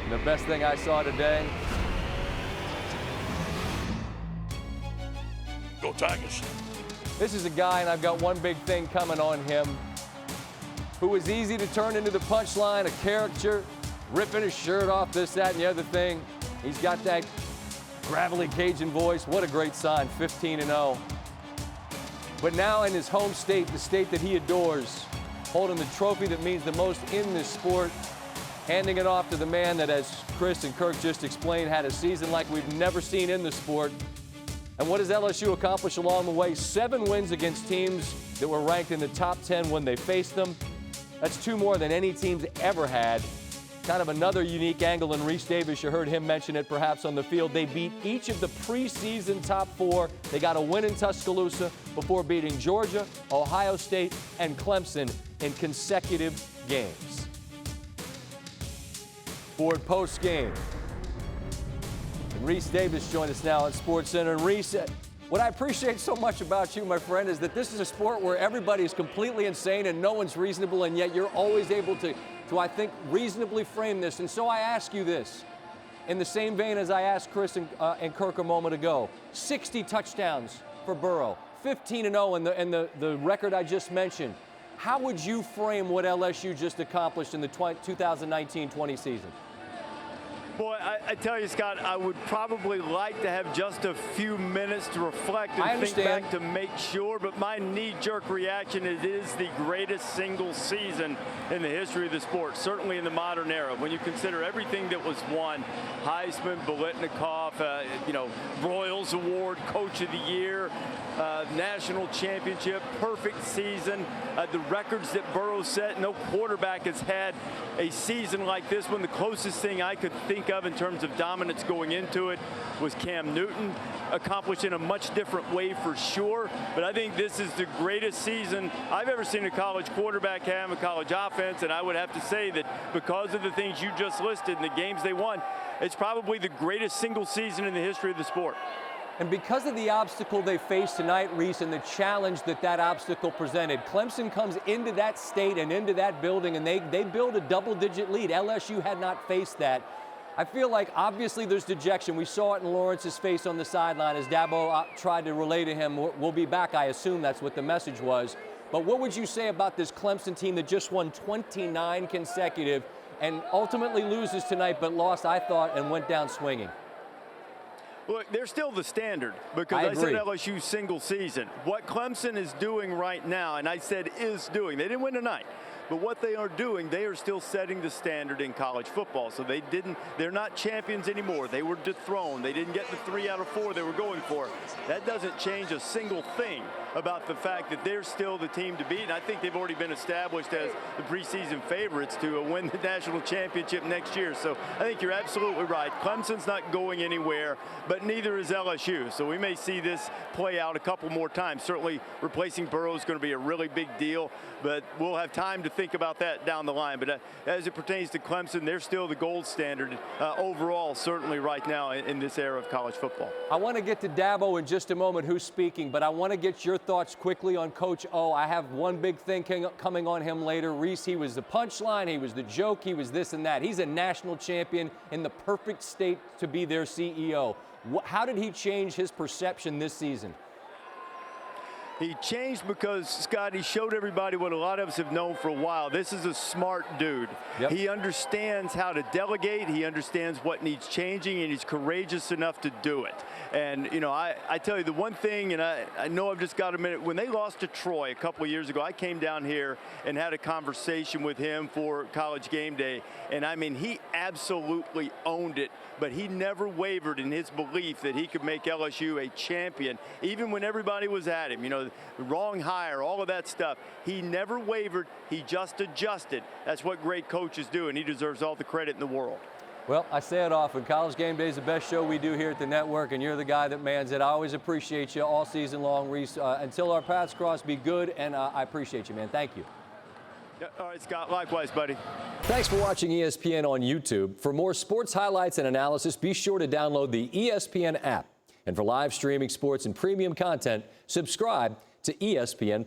And the best thing I saw today, Go Tigers. this is a guy, and I've got one big thing coming on him, who was easy to turn into the punchline, a caricature, ripping his shirt off, this, that, and the other thing. He's got that gravelly Cajun voice. What a great sign, 15-0. But now in his home state, the state that he adores, holding the trophy that means the most in this sport, handing it off to the man that, as Chris and Kirk just explained, had a season like we've never seen in the sport. And what does LSU accomplish along the way? 7 wins against teams that were ranked in the top 10 when they faced them. That's 2 more than any team's ever had. Kind of another unique angle, and Rece Davis, you heard him mention it perhaps on the field. They beat each of the preseason top 4. They got a win in Tuscaloosa before beating Georgia, Ohio State, and Clemson in consecutive games. Ford post-game. And Rece Davis joined us now at SportsCenter. And Rece, what I appreciate so much about you, my friend, is that this is a sport where everybody is completely insane and no one's reasonable, and yet you're always able to I think, reasonably frame this. And so I ask you this, in the same vein as I asked Chris and Kirk a moment ago. 60 touchdowns for Burrow, 15-0 in the record I just mentioned. How would you frame what LSU just accomplished in the 2019-20 season? Boy, I tell you, Scott, I would probably like to have just a few minutes to reflect and think back to make sure, but my knee-jerk reaction is it is the greatest single season in the history of the sport, certainly in the modern era. When you consider everything that was won, Heisman, Biletnikoff, Royals Award, Coach of the Year, National Championship, perfect season, the records that Burrow set. No quarterback has had a season like this one. The closest thing I could think of in terms of dominance going into it was Cam Newton, accomplished in a much different way for sure. But I think this is the greatest season I've ever seen a college quarterback have, a college offense, and I would have to say that because of the things you just listed and the games they won, it's probably the greatest single season in the history of the sport. And because of the obstacle they faced tonight, Rece, and the challenge that obstacle presented, Clemson comes into that state and into that building, and they build a double-digit lead. LSU had not faced that. I feel like obviously there's dejection. We saw it in Lawrence's face on the sideline as Dabo tried to relay to him, we'll be back. I assume that's what the message was. But what would you say about this Clemson team that just won 29 consecutive and ultimately loses tonight, but lost, I thought, and went down swinging? Look, they're still the standard because I said LSU single season. What Clemson is doing right now, and I said is doing, they didn't win tonight. But what they are doing, they are still setting the standard in college football. So they're not champions anymore. They were dethroned. They didn't get the 3 out of 4 they were going for. That doesn't change a single thing about the fact that they're still the team to beat. And I think they've already been established as the preseason favorites to win the national championship next year. So I think you're absolutely right. Clemson's not going anywhere, but neither is LSU. So we may see this play out a couple more times. Certainly replacing Burrow is going to be a really big deal, but we'll have time to think about that down the line. But as it pertains to Clemson, they're still the gold standard overall, certainly right now in this era of college football. I want to get to Dabo in just a moment, who's speaking, but I want to get your thoughts quickly on Coach O. I have one big thing coming on him later. Rece, he was the punchline, he was the joke, he was this and that. He's a national champion in the perfect state to be their CEO. How did he change his perception this season? He changed because, Scott, he showed everybody what a lot of us have known for a while. This is a smart dude. Yep. He understands how to delegate. He understands what needs changing, and he's courageous enough to do it. And, you know, I tell you, the one thing, and I know I've just got a minute, when they lost to Troy a couple of years ago, I came down here and had a conversation with him for College Game Day, and, I mean, he absolutely owned it, but he never wavered in his belief that he could make LSU a champion, even when everybody was at him. You know, wrong hire, all of that stuff. He never wavered. He just adjusted. That's what great coaches do, and he deserves all the credit in the world. Well, I say it often. College Game Day is the best show we do here at the network, and you're the guy that mans it. I always appreciate you all season long, Rece. Until our paths cross, be good, and I appreciate you, man. Thank you. Yeah, all right, Scott. Likewise, buddy. Thanks for watching ESPN on YouTube. For more sports highlights and analysis, be sure to download the ESPN app. And for live streaming sports and premium content, subscribe to ESPN+.